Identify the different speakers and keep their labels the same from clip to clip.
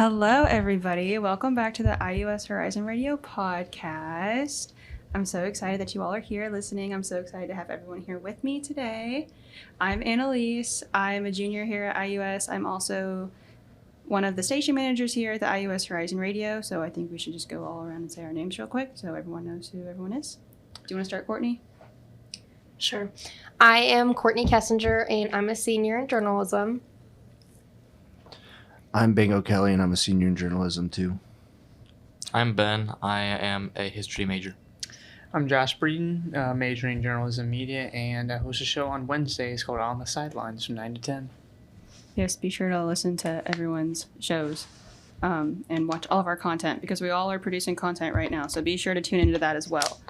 Speaker 1: Hello, everybody. Welcome back to the IUS Horizon Radio podcast. I'm so excited that you all are here listening. I'm so excited to have everyone here with me today. I'm Annalise. I'm a junior here at IUS. I'm also one of the station managers here at the IUS Horizon Radio, so I think we should just go all around and say our names real quick so everyone knows who everyone is. Do you want to start, Courtney?
Speaker 2: Sure. I am Courtney Kessinger, and I'm a senior in journalism.
Speaker 3: I'm Bingo Kelly, and I'm a senior in journalism, too.
Speaker 4: I'm Ben. I am a history major.
Speaker 5: I'm Josh Breeden, majoring in journalism media, and I host a show on Wednesdays called On the Sidelines from 9 to 10.
Speaker 1: Yes, be sure to listen to everyone's shows and watch all of our content because we all are producing content right now. So be sure to tune into that as well.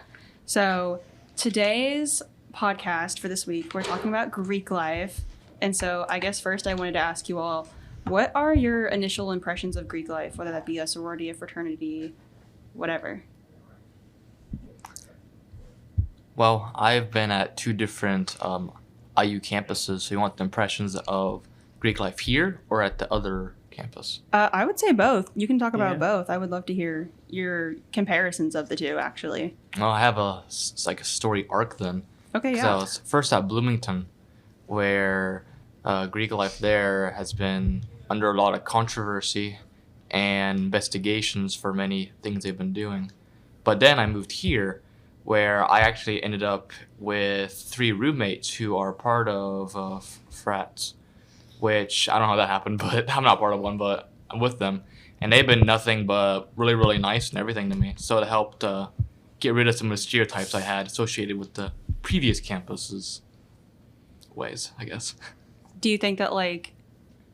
Speaker 1: So today's podcast for this week, we're talking about Greek life. And so I guess first I wanted to ask you all, what are your initial impressions of Greek life, whether that be a sorority, a fraternity, whatever?
Speaker 4: Well, I've been at two different IU campuses, so you want the impressions of Greek life here or at the other campus?
Speaker 1: I would say both. You can talk about both. I would love to hear your comparisons of the two, actually.
Speaker 4: Well, I have a story arc then.
Speaker 1: Okay, yeah.
Speaker 4: So I was first at Bloomington, where Greek life there has been under a lot of controversy and investigations for many things they've been doing. But then I moved here, where I actually ended up with 3 roommates who are part of frats, which I don't know how that happened, but I'm not part of one, but I'm with them. And they've been nothing but really, really nice and everything to me. So it helped get rid of some of the stereotypes I had associated with the previous campus's ways, I guess.
Speaker 1: Do you think that, like,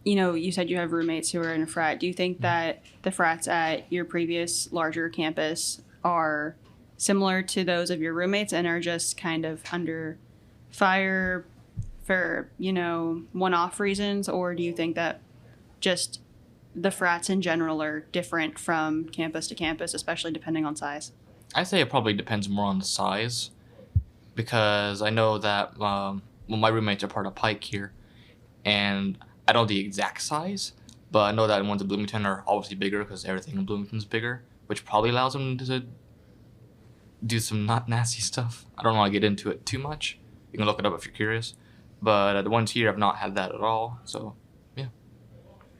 Speaker 1: you know, you said you have roommates who are in a frat. Do you think that the frats at your previous larger campus are similar to those of your roommates and are just kind of under fire for, you know, one-off reasons? Or do you think that just the frats in general are different from campus to campus, especially depending on size?
Speaker 4: I say it probably depends more on the size, because I know that my roommates are part of Pike here, and I don't know the exact size, but I know that ones in Bloomington are obviously bigger because everything in Bloomington's bigger, which probably allows them to do some not nasty stuff. I don't want to get into it too much. You can look it up if you're curious. But the ones here have not had that at all, so yeah.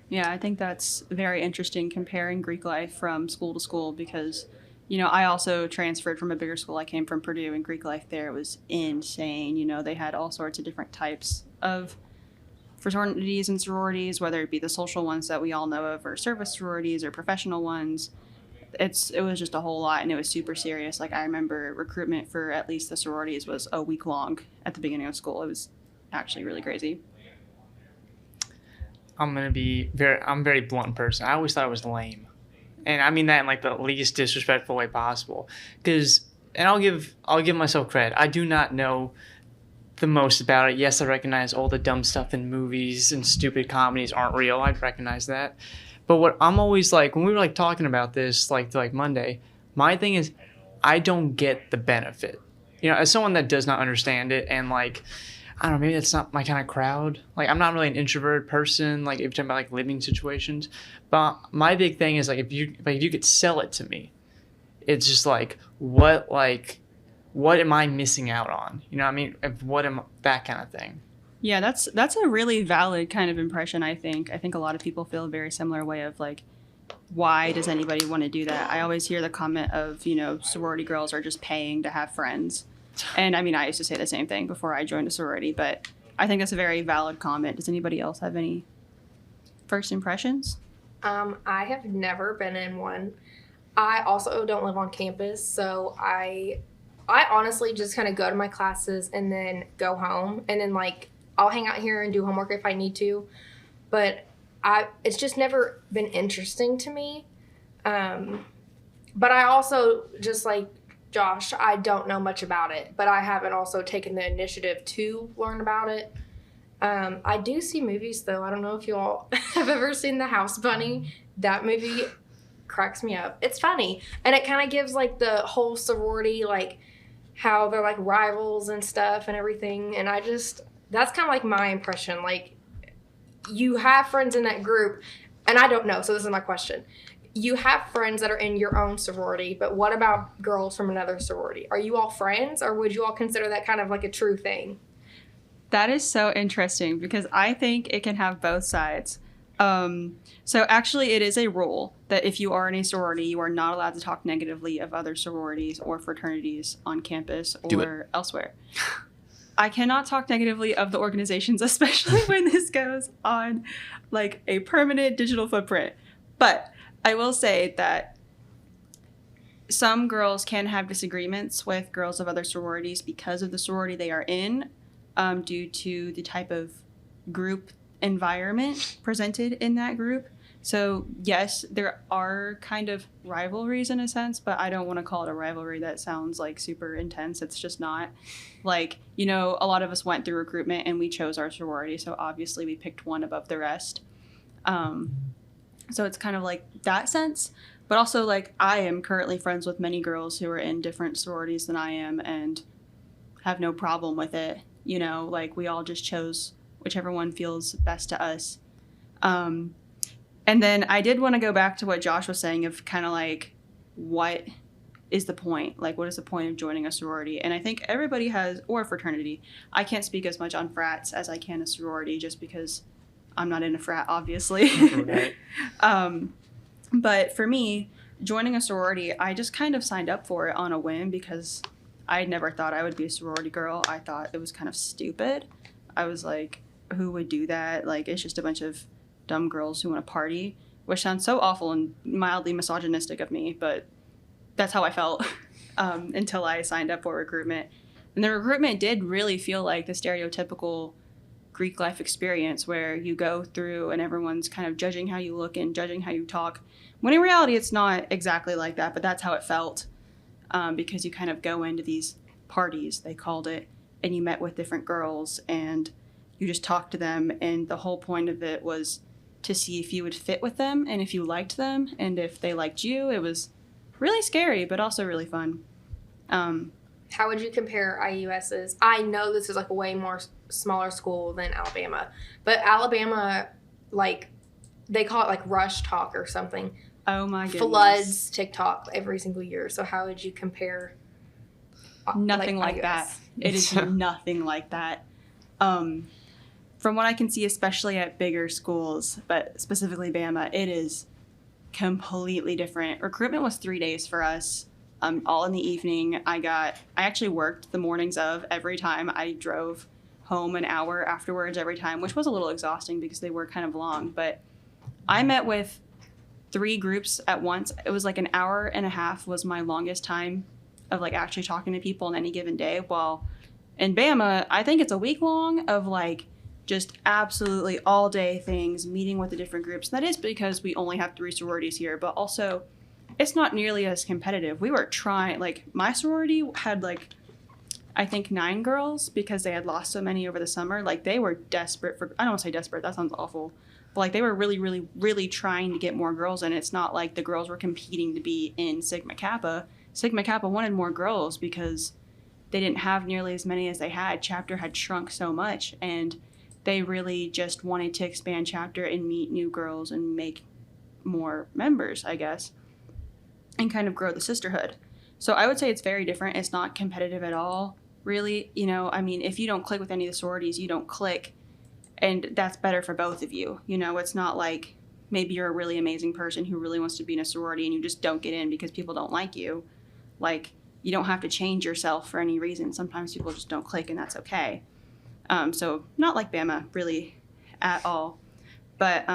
Speaker 1: Yeah, I think that's very interesting comparing Greek life from school to school because, you know, I also transferred from a bigger school. I came from Purdue, and Greek life there was insane. You know, they had all sorts of different types of fraternities and sororities, whether it be the social ones that we all know of or service sororities or professional ones. It was just a whole lot, and it was super serious. Like, I remember recruitment for at least the sororities was a week long at the beginning of school. It was actually really crazy.
Speaker 5: I'm a very blunt person. I always thought it was lame. And I mean that in like the least disrespectful way possible. And I'll give myself credit. I do not know the most about it. Yes, I recognize all the dumb stuff in movies and stupid comedies aren't real. I recognize that. But what I'm always like, when we were like talking about this like Monday, my thing is I don't get the benefit. You know, as someone that does not understand it and like, I don't know, maybe that's not my kind of crowd. Like, I'm not really an introverted person, like if you're talking about like living situations. But my big thing is like if you could sell it to me, it's just like what am I missing out on? You know what I mean? That kind of thing.
Speaker 1: Yeah, that's a really valid kind of impression, I think. I think a lot of people feel a very similar way of like, why does anybody want to do that? I always hear the comment of, you know, sorority girls are just paying to have friends. And I mean, I used to say the same thing before I joined a sorority, but I think that's a very valid comment. Does anybody else have any first impressions?
Speaker 2: I have never been in one. I also don't live on campus, so I honestly just kind of go to my classes and then go home, and then like I'll hang out here and do homework if I need to, but it's just never been interesting to me. But I also, just like Josh, I don't know much about it, but I haven't also taken the initiative to learn about it. I do see movies, though. I don't know if you all have ever seen The House Bunny. That movie cracks me up. It's funny, and it kind of gives like the whole sorority, like how they're like rivals and stuff and everything, and that's kind of like my impression. Like, you have friends in that group, and I don't know, so this is my question. You have friends that are in your own sorority, but what about girls from another sorority? Are you all friends, or would you all consider that kind of like a true thing?
Speaker 1: That is so interesting because I think it can have both sides. So actually, it is a rule that if you are in a sorority, you are not allowed to talk negatively of other sororities or fraternities on campus or elsewhere. I cannot talk negatively of the organizations, especially when this goes on like a permanent digital footprint. But I will say that some girls can have disagreements with girls of other sororities because of the sorority they are in, due to the type of group environment presented in that group. So yes, there are kind of rivalries in a sense, but I don't want to call it a rivalry. That sounds like super intense. It's just not. Like, you know, a lot of us went through recruitment and we chose our sorority, so obviously we picked one above the rest. So it's kind of like that sense. But also, like, I am currently friends with many girls who are in different sororities than I am and have no problem with it. You know, like, we all just chose whichever one feels best to us. And then I did want to go back to what Josh was saying of kind of like, what is the point? Like, what is the point of joining a sorority? And I think everybody has, or a fraternity. I can't speak as much on frats as I can a sorority just because I'm not in a frat, obviously.
Speaker 5: Right.
Speaker 1: But for me, joining a sorority, I just kind of signed up for it on a whim because I never thought I would be a sorority girl. I thought it was kind of stupid. I was like, who would do that? Like, it's just a bunch of dumb girls who want to party, which sounds so awful and mildly misogynistic of me, but that's how I felt until I signed up for recruitment. And the recruitment did really feel like the stereotypical Greek life experience where you go through and everyone's kind of judging how you look and judging how you talk. When in reality, it's not exactly like that, but that's how it felt, because you kind of go into these parties, they called it, and you met with different girls and you just talked to them. And the whole point of it was to see if you would fit with them and if you liked them and if they liked you. It was really scary, but also really fun.
Speaker 2: How would you compare IUS's? I know this is like a way more smaller school than Alabama, but Alabama, like, they call it like rush talk or something.
Speaker 1: Oh my goodness.
Speaker 2: Floods TikTok every single year. So how would you compare?
Speaker 1: Nothing like
Speaker 2: IUS?
Speaker 1: that. It is nothing like that. From what I can see, especially at bigger schools, but specifically Bama, it is completely different. Recruitment was 3 days for us, all in the evening. I actually worked the mornings of every time. I drove home an hour afterwards every time, which was a little exhausting because they were kind of long. But I met with 3 groups at once. It was like an hour and a half was my longest time of like actually talking to people on any given day. While in Bama, I think it's a week long of like just absolutely all day things, meeting with the different groups. And that is because we only have 3 sororities here, but also it's not nearly as competitive. We were trying, like, my sorority had like, I think 9 girls because they had lost so many over the summer. Like, they were desperate for, I don't want to say desperate, that sounds awful, but like they were really, really, really trying to get more girls. And it's not like the girls were competing to be in Sigma Kappa. Sigma Kappa wanted more girls because they didn't have nearly as many as they had. Chapter had shrunk so much, and they really just wanted to expand chapter and meet new girls and make more members, I guess, and kind of grow the sisterhood. So I would say it's very different. It's not competitive at all, really. You know, I mean, if you don't click with any of the sororities, you don't click, and that's better for both of you. You know, it's not like maybe you're a really amazing person who really wants to be in a sorority and you just don't get in because people don't like you. Like, you don't have to change yourself for any reason. Sometimes people just don't click, and that's okay. So not like Bama, really, at all. But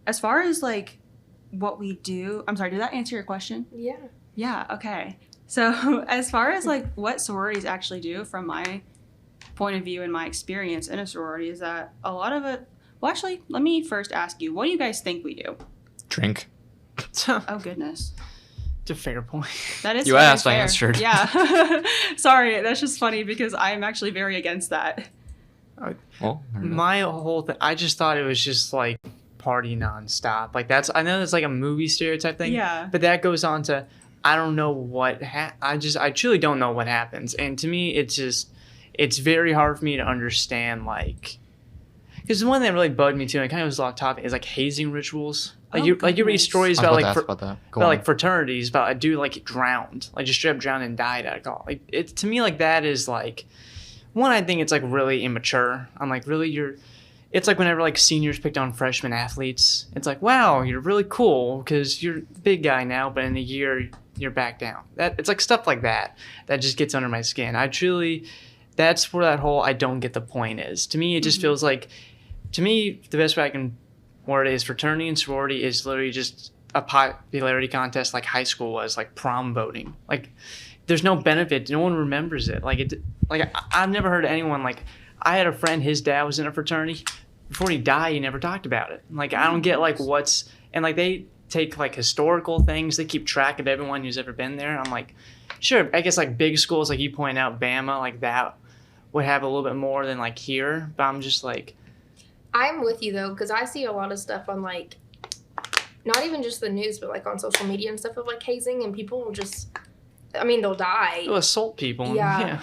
Speaker 1: as far as, like, what we do... I'm sorry, did that answer your question?
Speaker 2: Yeah.
Speaker 1: Yeah, okay. So as far as, like, what sororities actually do, from my point of view and my experience in a sorority, is that a lot of it... Well, actually, let me first ask you, what do you guys think we do?
Speaker 4: Drink.
Speaker 1: Oh, goodness.
Speaker 5: It's a fair point.
Speaker 1: That is
Speaker 4: You
Speaker 1: very
Speaker 4: asked, I
Speaker 1: fair.
Speaker 4: answered.
Speaker 1: Yeah. Sorry, that's just funny because I am actually very against that.
Speaker 4: Well, there we go.
Speaker 5: My whole thing, I just thought it was just like party nonstop. Like, that's, I know it's like a movie stereotype thing.
Speaker 1: Yeah.
Speaker 5: But that goes on to, I don't know what, I truly don't know what happens. And to me, it's very hard for me to understand, like, Because the one that really bugged me too, and it kind of was off topic, is like hazing rituals. Like
Speaker 1: Oh,
Speaker 5: you read
Speaker 1: goodness.
Speaker 5: stories
Speaker 4: I
Speaker 5: about
Speaker 4: was
Speaker 5: like
Speaker 4: about to ask about that. Go
Speaker 5: about
Speaker 4: on.
Speaker 5: like fraternities about a dude like drowned, like just straight up drowned and died at alcohol. Like it to me, like that is like one. I think it's like really immature. I'm like, really, it's like whenever like seniors picked on freshman athletes. It's like, wow, you're really cool because you're the big guy now, but in a year you're back down. It's like stuff like that that just gets under my skin. That's where that whole I don't get the point is. To me, it just feels like, to me, the best way I can word it is fraternity and sorority is literally just a popularity contest like high school was, like prom voting. Like there's no benefit. No one remembers it. I've never heard anyone like, I had a friend, his dad was in a fraternity. Before he died, he never talked about it. Like I don't get like and like they take like historical things. They keep track of everyone who's ever been there. I'm like, sure, I guess like big schools like you point out, Bama, like that would have a little bit more than like here. But I'm just like,
Speaker 2: I'm with you though, because I see a lot of stuff on like, not even just the news, but like on social media and stuff of like hazing, and people will just, I mean, they'll die.
Speaker 5: they'll assault people.
Speaker 2: Yeah.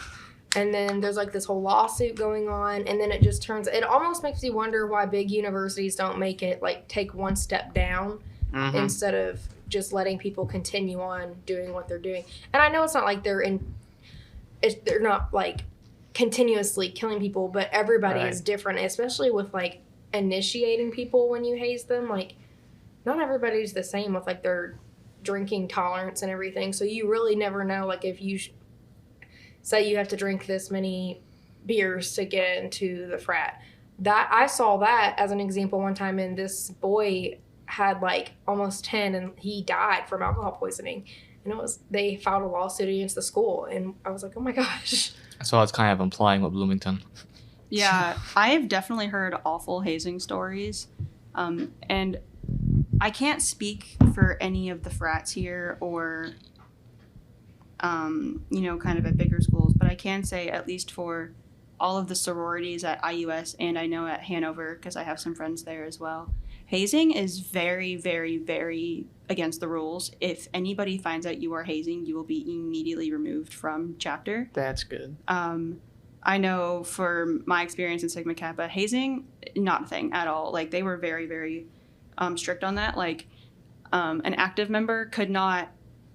Speaker 2: And then there's like this whole lawsuit going on, and then it almost makes you wonder why big universities don't make it like take one step down instead of just letting people continue on doing what they're doing. And I know it's not like they're not like continuously killing people, but everybody is different, especially with like initiating people when you haze them. Like not everybody's the same with like their drinking tolerance and everything. So you really never know, like if you say you have to drink this many beers to get into the frat. That I saw that as an example one time, and this boy had like almost 10 and he died from alcohol poisoning. And they filed a lawsuit against the school, and I was like, oh my gosh.
Speaker 4: So it's kind of implying with Bloomington.
Speaker 1: Yeah, I've definitely heard awful hazing stories. And I can't speak for any of the frats here or, kind of at bigger schools, but I can say at least for all of the sororities at IUS and I know at Hanover, because I have some friends there as well, hazing is very, very, very against the rules. If anybody finds out you are hazing, you will be immediately removed from chapter.
Speaker 5: That's good.
Speaker 1: I know for my experience in Sigma Kappa, hazing, not a thing at all. Like they were very, very strict on that. Like an active member could not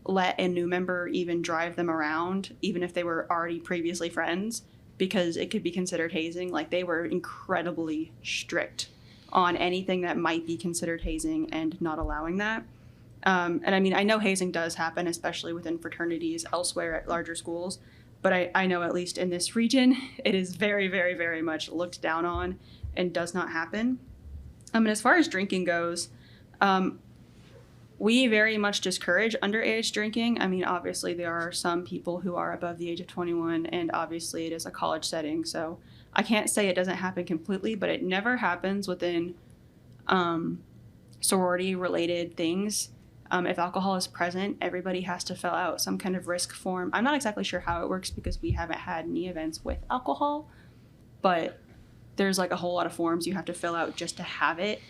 Speaker 1: let a new member even drive them around, even if they were already previously friends, because it could be considered hazing. Like they were incredibly strict on anything that might be considered hazing and not allowing that. And I mean, I know hazing does happen, especially within fraternities elsewhere at larger schools, but I know at least in this region, it is very, very, very much looked down on and does not happen. And as far as drinking goes, we very much discourage underage drinking. I mean, obviously there are some people who are above the age of 21, and obviously it is a college setting, so I can't say it doesn't happen completely, but it never happens within sorority-related things. If alcohol is present, everybody has to fill out some kind of risk form. I'm not exactly sure how it works because we haven't had any events with alcohol, but there's like a whole lot of forms you have to fill out just to have it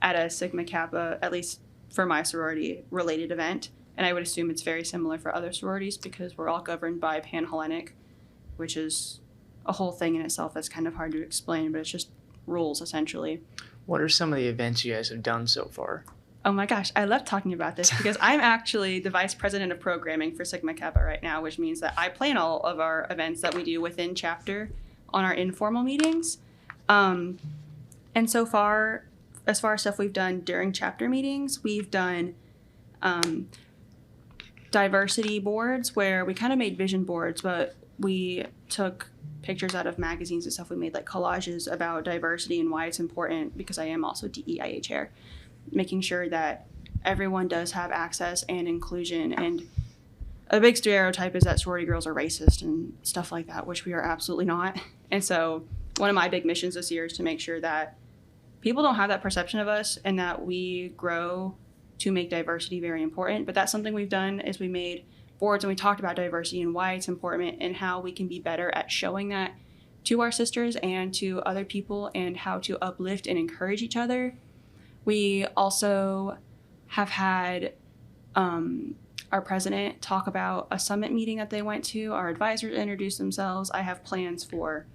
Speaker 1: at a Sigma Kappa, at least for my sorority-related event. And I would assume it's very similar for other sororities because we're all governed by Panhellenic, which is a whole thing in itself that's kind of hard to explain, but it's just rules, essentially.
Speaker 5: What are some of the events you guys have done so far?
Speaker 1: Oh my gosh, I love talking about this because I'm actually the vice president of programming for Sigma Kappa right now, which means that I plan all of our events that we do within chapter on our informal meetings. And so far, as far as stuff we've done during chapter meetings, we've done diversity boards where we kind of made vision boards, but we took pictures out of magazines and stuff. We made like collages about diversity and why it's important, because I am also DEIA chair, making sure that everyone does have access and inclusion. And a big stereotype is that sorority girls are racist and stuff like that, which we are absolutely not. And so one of my big missions this year is to make sure that people don't have that perception of us and that we grow to make diversity very important. But that's something we've done is we made boards and we talked about diversity and why it's important and how we can be better at showing that to our sisters and to other people and how to uplift and encourage each other. We also have had our president talk about a summit meeting that they went to. Our advisors introduced themselves. I have plans for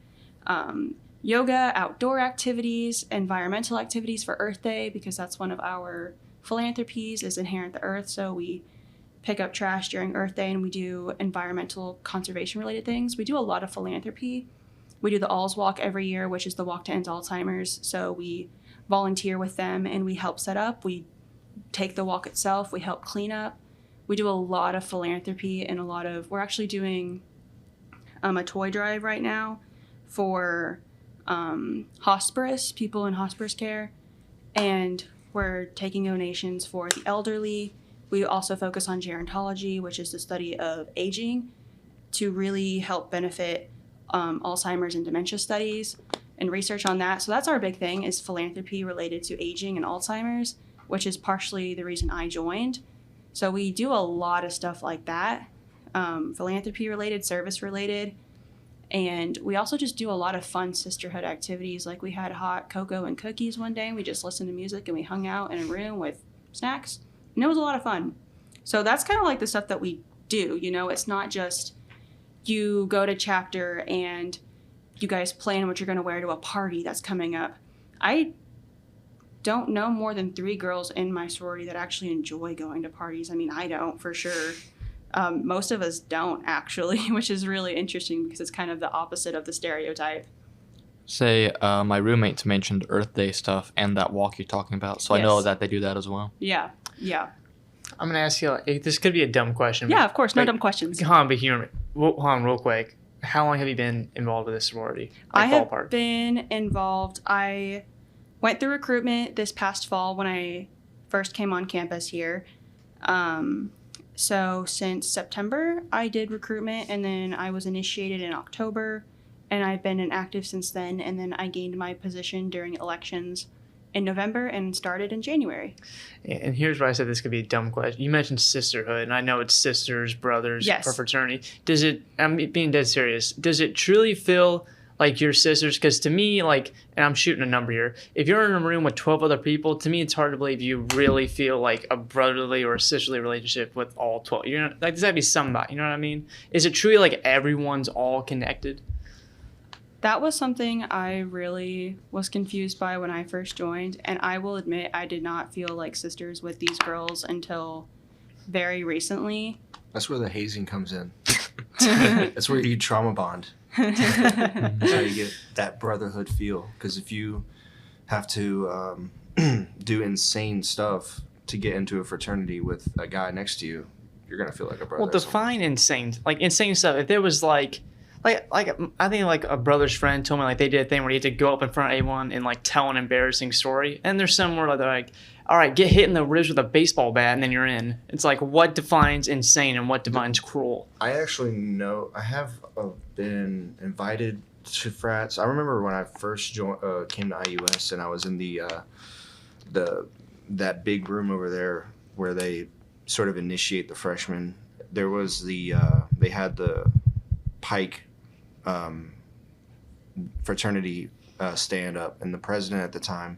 Speaker 1: yoga, outdoor activities, environmental activities for Earth Day, because that's one of our philanthropies is Inherent the Earth. So we pick up trash during Earth Day and we do environmental conservation related things. We do a lot of philanthropy. We do the Alls Walk every year, which is the Walk to End Alzheimer's. So we volunteer with them and we help set up. We take the walk itself. We help clean up. We do a lot of philanthropy and we're actually doing a toy drive right now for hospice, people in hospice care. And we're taking donations for the elderly. We also focus on gerontology, which is the study of aging, to really help benefit Alzheimer's and dementia studies and research on that. So that's our big thing, is philanthropy related to aging and Alzheimer's, which is partially the reason I joined. So we do a lot of stuff like that, philanthropy related, service related. And we also just do a lot of fun sisterhood activities. Like we had hot cocoa and cookies one day, and we just listened to music and we hung out in a room with snacks. And it was a lot of fun. So that's kind of like the stuff that we do. You know, it's not just you go to chapter and you guys plan what you're going to wear to a party that's coming up. I don't know more than 3 girls in my sorority that actually enjoy going to parties. I mean, I don't, for sure. Most of us don't, actually, which is really interesting because it's kind of the opposite of the stereotype.
Speaker 4: Say, my roommates mentioned Earth Day stuff and that walk you're talking about, so I know
Speaker 1: Yes.
Speaker 4: that they do that as well.
Speaker 1: Yeah.
Speaker 5: I'm gonna ask you. This could be a dumb question.
Speaker 1: Yeah, of course. No
Speaker 5: like,
Speaker 1: dumb questions.
Speaker 5: Han, but hear me. Han, real quick. How long have you been involved with this sorority?
Speaker 1: I have
Speaker 5: ballpark.
Speaker 1: been involved. I went through recruitment this past fall when I first came on campus here. So since September, I did recruitment, and then I was initiated in October, and I've been inactive since then. And then I gained my position during elections in November and started in January.
Speaker 5: And here's why I said this could be a dumb question. You mentioned sisterhood, and I know it's sisters, brothers,
Speaker 1: Yes.
Speaker 5: or fraternity. Does it? I'm being dead serious. Does it truly feel like your sisters? Because to me, like, and I'm shooting a number here. If you're in a room with 12 other people, to me, it's hard to believe you really feel like a brotherly or a sisterly relationship with all 12. You know, like, there's got to be somebody. You know what I mean? Is it truly like everyone's all connected?
Speaker 1: That was something I really was confused by when I first joined, and I will admit I did not feel like sisters with these girls until very recently.
Speaker 3: That's where the hazing comes in. That's where you trauma bond. That's how you get that brotherhood feel. Because if you have to do insane stuff to get into a fraternity with a guy next to you, you're gonna feel like a brother.
Speaker 5: Well, define insane. Like, insane stuff. If there was like I think like a brother's friend told me like they did a thing where you had to go up in front of everyone and like tell an embarrassing story. And there's somewhere like they're like, all right, get hit in the ribs with a baseball bat and then you're in. It's like, what defines insane and what defines cruel?
Speaker 3: I actually know. I have been invited to frats. I remember when I first came to IUS and I was in that big room over there where they sort of initiate the freshmen. There was they had the Pike fraternity stand up, and the president at the time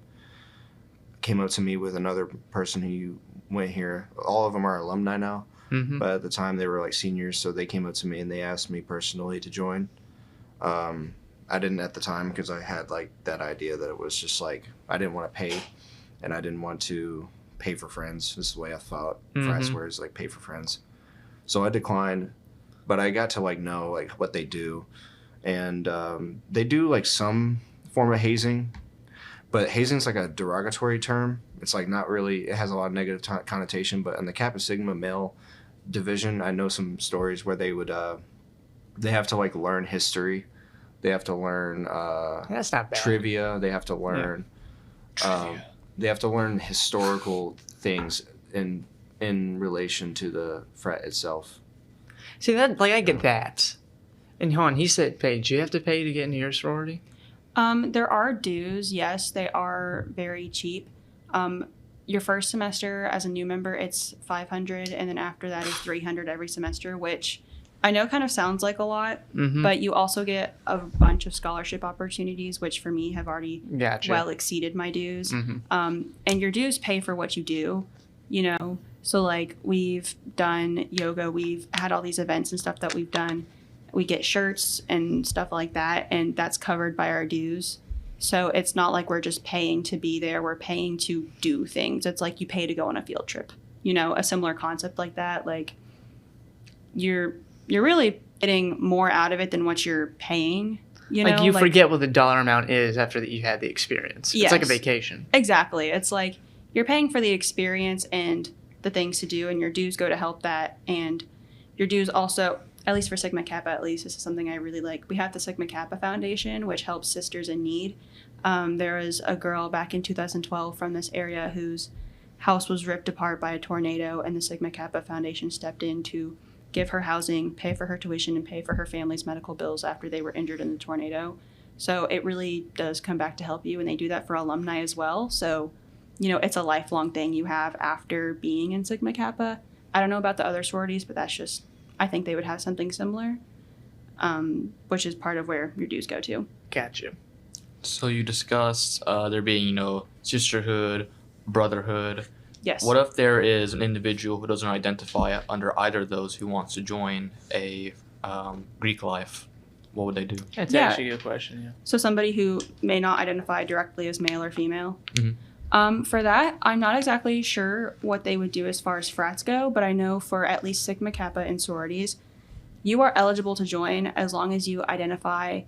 Speaker 3: came up to me with another person who went here. All of them are alumni now, but at the time they were like seniors, so they came up to me and they asked me personally to join. I didn't at the time because I had like that idea that it was just like I didn't want to pay, and I didn't want to pay for friends. This is the way I thought frats were, is like pay for friends. So I declined, but I got to like know like what they do, and they do like some form of hazing, but hazing's like a derogatory term. It's like not really. It has a lot of negative connotation. But in the Kappa Sigma male division, I know some stories where they would they have to like learn history, they have to learn
Speaker 5: That's not bad.
Speaker 3: trivia, they have to learn they have to learn historical things in relation to the frat itself.
Speaker 5: See, that, like, I get that. And Han, he said pay. Do you have to pay to get into your sorority?
Speaker 1: There are dues. Yes, they are very cheap. Your first semester as a new member, it's $500, and then after that is $300 every semester, which I know kind of sounds like a lot, but you also get a bunch of scholarship opportunities, which for me have already
Speaker 5: Gotcha.
Speaker 1: well exceeded my dues. And your dues pay for what you do, you know? So like we've done yoga, we've had all these events and stuff that we've done. we get shirts and stuff like that, and that's covered by our dues. So it's not like we're just paying to be there. We're paying to do things. It's like you pay to go on a field trip. You know, a similar concept like that. Like you're really getting more out of it than what you're paying. You know,
Speaker 5: like you forget what the dollar amount is after that you had the experience.
Speaker 1: Yes.
Speaker 5: It's like a vacation.
Speaker 1: Exactly. It's like you're paying for the experience and the things to do, and your dues go to help that. And your dues also, at least for Sigma Kappa, at least, this is something I really like. We have the Sigma Kappa Foundation, which helps sisters in need. There was a girl back in 2012 from this area whose house was ripped apart by a tornado, and the Sigma Kappa Foundation stepped in to give her housing, pay for her tuition, and pay for her family's medical bills after they were injured in the tornado. So it really does come back to help you, and they do that for alumni as well. So, you know, it's a lifelong thing you have after being in Sigma Kappa. I don't know about the other sororities, but that's just, I think they would have something similar, which is part of where your dues go to.
Speaker 5: Gotcha.
Speaker 4: So you discussed there being, you know, sisterhood, brotherhood.
Speaker 1: Yes.
Speaker 4: What if there is an individual who doesn't identify under either of those who wants to join a Greek life? What would they do?
Speaker 5: That's
Speaker 1: Yeah.
Speaker 5: actually a good question, yeah.
Speaker 1: So somebody who may not identify directly as male or female.
Speaker 4: Mm-hmm.
Speaker 1: For that, I'm not exactly sure what they would do as far as frats go, but I know for at least Sigma Kappa and sororities, you are eligible to join as long as you identify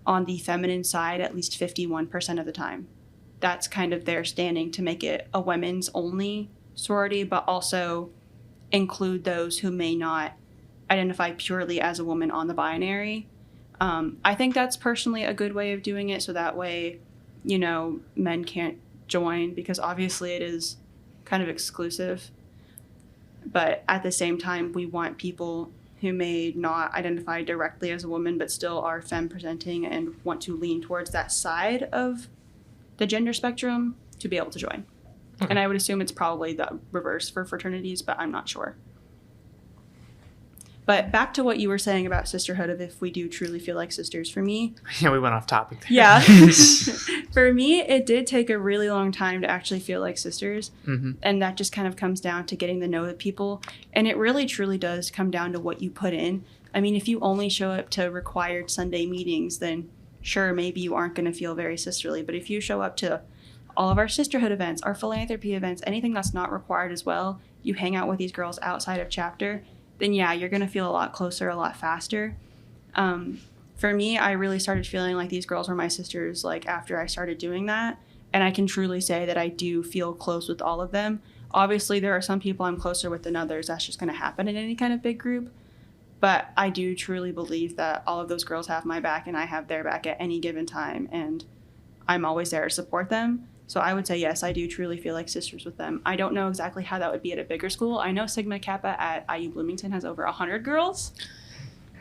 Speaker 1: on the feminine side at least 51% of the time. That's kind of their standing to make it a women's only sorority, but also include those who may not identify purely as a woman on the binary. I think that's personally a good way of doing it, so that way, you know, men can't join, because obviously it is kind of exclusive. But at the same time, we want people who may not identify directly as a woman but still are femme presenting and want to lean towards that side of the gender spectrum to be able to join.
Speaker 4: Okay.
Speaker 1: And I would assume it's probably the reverse for fraternities, but I'm not sure. But back to what you were saying about sisterhood, of if we do truly feel like sisters. For me,
Speaker 5: Yeah, we went off topic there.
Speaker 1: yeah. For me, it did take a really long time to actually feel like sisters.
Speaker 5: Mm-hmm.
Speaker 1: And that just kind of comes down to getting to know the people. And it really truly does come down to what you put in. I mean, if you only show up to required Sunday meetings, then sure, maybe you aren't going to feel very sisterly. But if you show up to all of our sisterhood events, our philanthropy events, anything that's not required as well, you hang out with these girls outside of chapter, then yeah, you're going to feel a lot closer, a lot faster. For me, I really started feeling like these girls were my sisters like after I started doing that. And I can truly say that I do feel close with all of them. Obviously, there are some people I'm closer with than others. That's just going to happen in any kind of big group. But I do truly believe that all of those girls have my back and I have their back at any given time. And I'm always there to support them. So I would say, yes, I do truly feel like sisters with them. I don't know exactly how that would be at a bigger school. I know Sigma Kappa at IU Bloomington has over 100 girls.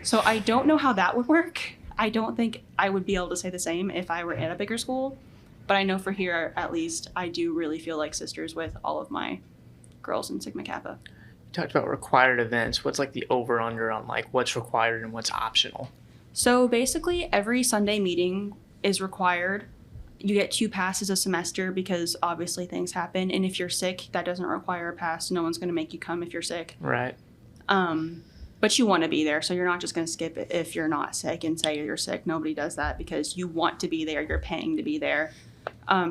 Speaker 1: So I don't know how that would work. I don't think I would be able to say the same if I were at a bigger school. But I know for here, at least, I do really feel like sisters with all of my girls in Sigma Kappa.
Speaker 5: You talked about required events. What's like the over-under on like what's required and what's optional?
Speaker 1: So basically, every Sunday meeting is required. You get 2 passes a semester because obviously things happen. And if you're sick, that doesn't require a pass. No one's going to make you come if you're sick.
Speaker 5: Right.
Speaker 1: But you want to be there. So you're not just going to skip it if you're not sick and say you're sick. Nobody does that because you want to be there. You're paying to be there.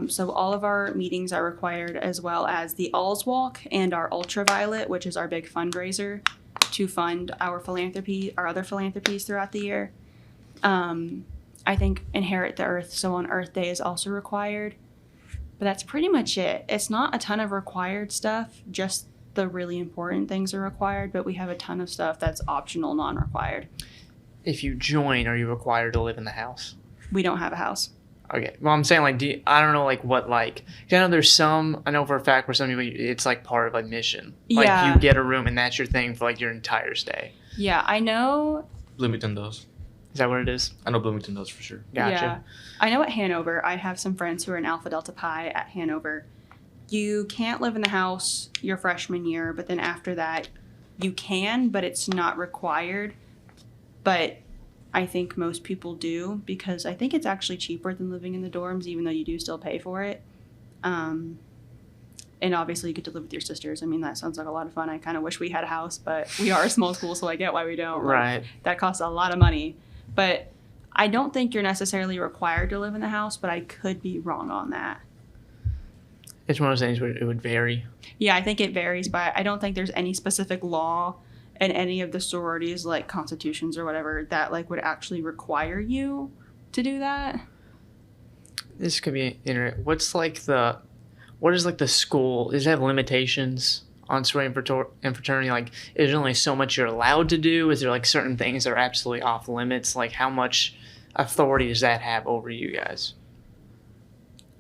Speaker 1: So all of our meetings are required, as well as the Alls Walk and our Ultraviolet, which is our big fundraiser to fund our philanthropy, our other philanthropies throughout the year. I think Inherit the Earth, so on Earth Day, is also required. But that's pretty much it. It's not a ton of required stuff, just the really important things are required, but we have a ton of stuff that's optional, non-required.
Speaker 5: If you join, are you required to live in the house?
Speaker 1: We don't have a house.
Speaker 5: Okay. Well, I'm saying like, I don't know like what like. 'Cause I know there's some. I know for a fact for some people it's like part of admission. Like
Speaker 1: Yeah.
Speaker 5: you get a room and that's your thing for like your entire stay.
Speaker 1: Yeah, I know.
Speaker 4: Bloomington does.
Speaker 5: Is that what it is?
Speaker 4: I know Bloomington does for sure.
Speaker 5: Gotcha.
Speaker 1: Yeah. I know at Hanover, I have some friends who are in Alpha Delta Pi at Hanover. You can't live in the house your freshman year, but then after that, you can, but it's not required. But I think most people do, because I think it's actually cheaper than living in the dorms, even though you do still pay for it. And obviously you get to live with your sisters. I mean, that sounds like a lot of fun. I kind of wish we had a house, but we are a small school, so I get why we don't.
Speaker 5: Right.
Speaker 1: That costs a lot of money. But I don't think you're necessarily required to live in the house, but I could be wrong on that.
Speaker 5: It's one of those things where it would vary.
Speaker 1: Yeah, I think it varies, but I don't think there's any specific law in any of the sororities, like constitutions or whatever, that like would actually require you to do that.
Speaker 5: This could be interesting. What is like the school? Does it have limitations on sorority and fraternity? Like, is there only so much you're allowed to do? Is there like certain things that are absolutely off limits? Like, how much authority does that have over you guys?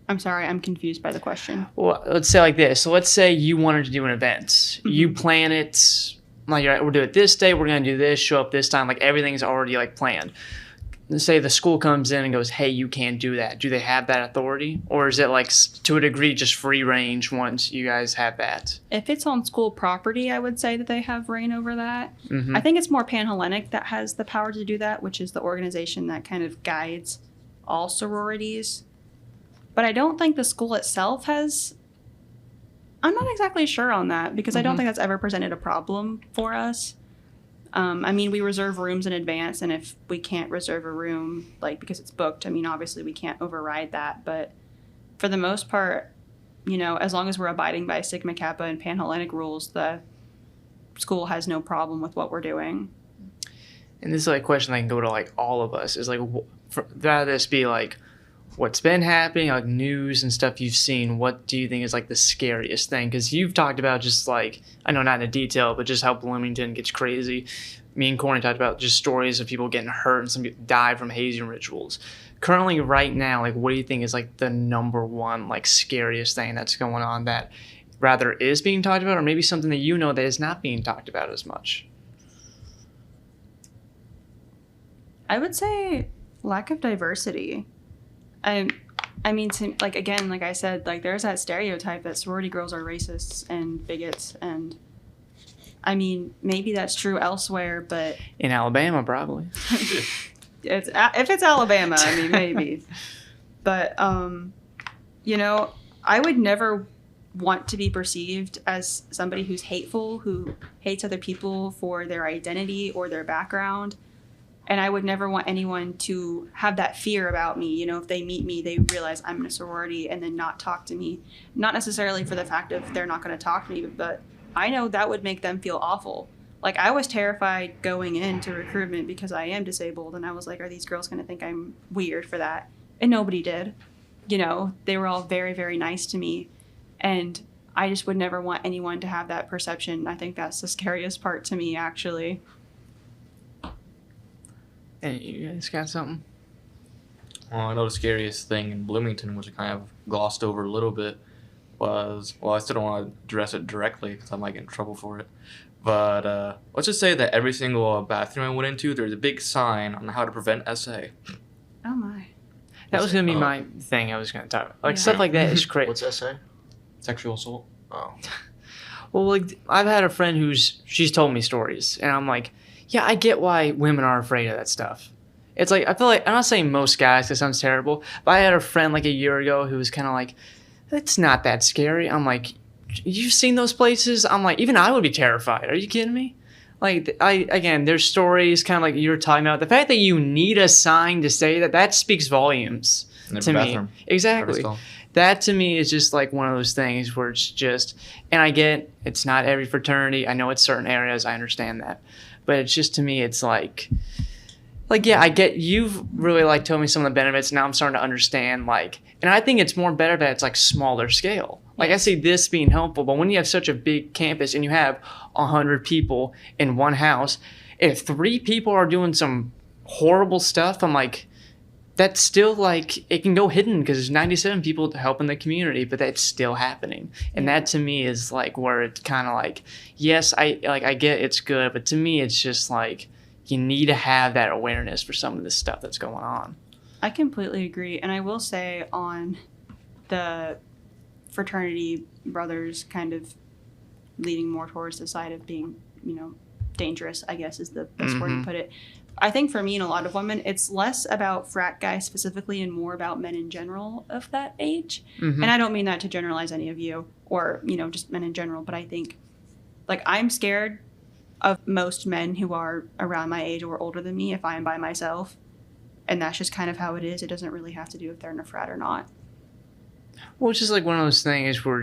Speaker 1: I'm sorry, I'm confused by the question.
Speaker 5: Well, let's say like this. So let's say you wanted to do an event. You plan it. Like, all right, we'll do it this day. We're going to do this. Show up this time. Like, everything's already like planned. Let's say the school comes in and goes, hey, you can't do that. Do they have that authority? Or is it like to a degree just free range once you guys have that?
Speaker 1: If it's on school property, I would say that they have reign over that.
Speaker 5: Mm-hmm.
Speaker 1: I think it's more Panhellenic that has the power to do that, which is the organization that kind of guides all sororities. But I don't think the school itself has. I'm not exactly sure on that because I don't think that's ever presented a problem for us. I mean, we reserve rooms in advance, and if we can't reserve a room, like because it's booked, I mean, obviously we can't override that. But for the most part, you know, as long as we're abiding by Sigma Kappa and Panhellenic rules, the school has no problem with what we're doing.
Speaker 5: And this is like a question that can go to like all of us. Is like, rather this be like, what's been happening, like news and stuff you've seen, what do you think is like the scariest thing? Because you've talked about just like, I know not in detail, but just how Bloomington gets crazy. Me and Corey talked about just stories of people getting hurt and some people die from hazing rituals. Currently, right now, like what do you think is like the number one like scariest thing that's going on that rather is being talked about, or maybe something that you know that is not being talked about as much?
Speaker 1: I would say lack of diversity. I mean, like again, like I said, like there's that stereotype that sorority girls are racists and bigots, and I mean, maybe that's true elsewhere, but
Speaker 5: In Alabama, probably.
Speaker 1: if it's Alabama, I mean, maybe. But you know, I would never want to be perceived as somebody who's hateful, who hates other people for their identity or their background. And I would never want anyone to have that fear about me. You know, if they meet me, they realize I'm in a sorority and then not talk to me. Not necessarily for the fact of they're not going to talk to me, but I know that would make them feel awful. Like, I was terrified going into recruitment because I am disabled. And I was like, are these girls going to think I'm weird for that? And nobody did. You know, they were all very, very nice to me. And I just would never want anyone to have that perception. I think that's the scariest part to me, actually.
Speaker 5: And you guys got something?
Speaker 4: Well, I know the scariest thing in Bloomington, which I kind of glossed over a little bit, was, well, I still don't want to address it directly because I might get in trouble for it. But let's just say that every single bathroom I went into, there's a big sign on how to prevent SA.
Speaker 1: Oh, my.
Speaker 5: That was going to be my thing I was going to talk about. Like, stuff like that is crazy.
Speaker 3: What's SA?
Speaker 4: Sexual assault.
Speaker 3: Oh.
Speaker 5: Well, like, I've had a friend she's told me stories, and I'm like, yeah, I get why women are afraid of that stuff. It's like, I feel like, I'm not saying most guys, because it sounds terrible, but I had a friend like a year ago who was kind of like, it's not that scary. I'm like, you've seen those places? I'm like, even I would be terrified. Are you kidding me? Like, again, there's stories kind of like you were talking about. The fact that you need a sign to say that speaks volumes to me. Exactly. That to me is just like one of those things where it's just, and I get it's not every fraternity. I know it's certain areas. I understand that. But it's just, to me, it's like, yeah, I get, you've really like told me some of the benefits. Now I'm starting to understand, like, and I think it's more better that it's like smaller scale. Like, I see this being helpful, but when you have such a big campus and you have 100 people in one house, if 3 people are doing some horrible stuff, I'm like, that's still like, it can go hidden because there's 97 people helping the community, but that's still happening. And that to me is like where it's kind of like, yes, I get it's good, but to me it's just like, you need to have that awareness for some of this stuff that's going on.
Speaker 1: I completely agree. And I will say on the fraternity brothers kind of leaning more towards the side of being, you know, dangerous, I guess is the best word to put it. I think for me and a lot of women, it's less about frat guys specifically and more about men in general of that age.
Speaker 5: Mm-hmm.
Speaker 1: And I don't mean that to generalize any of you or, just men in general, but I think like I'm scared of most men who are around my age or older than me if I am by myself. And that's just kind of how it is. It doesn't really have to do if they're in a frat or not.
Speaker 5: Well, it's just like one of those things where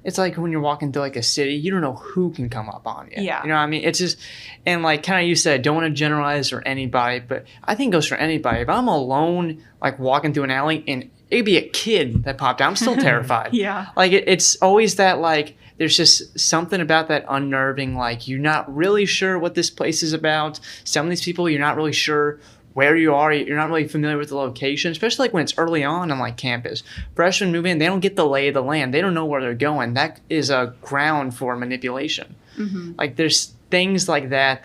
Speaker 5: it's like when you're walking through like a city, you don't know who can come up on you.
Speaker 1: Yeah.
Speaker 5: You know what I mean? It's just, and like kind of you said, don't want to generalize for anybody, but I think it goes for anybody. If I'm alone, like walking through an alley and it'd be a kid that popped out, I'm still terrified.
Speaker 1: Yeah.
Speaker 5: Like it's always that like, there's just something about that unnerving, like you're not really sure what this place is about. Some of these people, you're not really sure where you are. You're not really familiar with the location, especially like when it's early on like campus. Freshmen move in, they don't get the lay of the land. They don't know where they're going. That is a ground for manipulation.
Speaker 1: Mm-hmm.
Speaker 5: Like there's things like that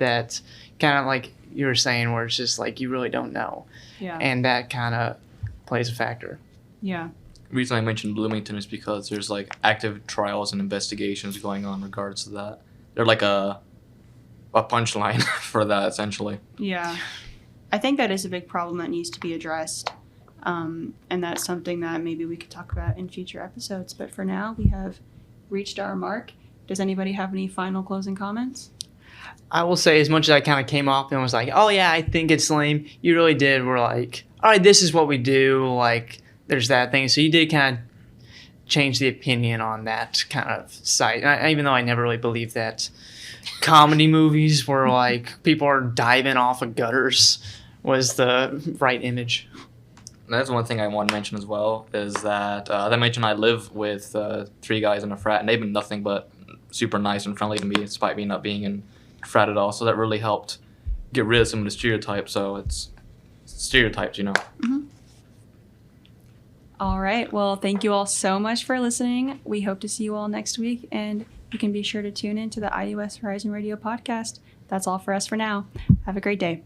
Speaker 5: kind of like you were saying where it's just like you really don't know.
Speaker 1: Yeah.
Speaker 5: And that kind of plays a factor.
Speaker 1: Yeah.
Speaker 4: The reason I mentioned Bloomington is because there's like active trials and investigations going on in regards to that. They're like a punchline for that, essentially.
Speaker 1: Yeah. I think that is a big problem that needs to be addressed. And that's something that maybe we could talk about in future episodes. But for now, we have reached our mark. Does anybody have any final closing comments?
Speaker 5: I will say, as much as I kind of came off and was like, oh yeah, I think it's lame, you really did. We're like, all right, this is what we do. Like, there's that thing. So you did kind of change the opinion on that kind of site. Even though I never really believed that comedy movies where like people are diving off of gutters was the right image.
Speaker 4: That's one thing I want to mention as well is that, as I mentioned, I live with 3 guys in a frat, and they've been nothing but super nice and friendly to me, despite me not being in a frat at all. So that really helped get rid of some of the stereotypes. So it's stereotypes,
Speaker 1: Mm-hmm. All right. Well, thank you all so much for listening. We hope to see you all next week, and you can be sure to tune in to the IUS Horizon Radio podcast. That's all for us for now. Have a great day.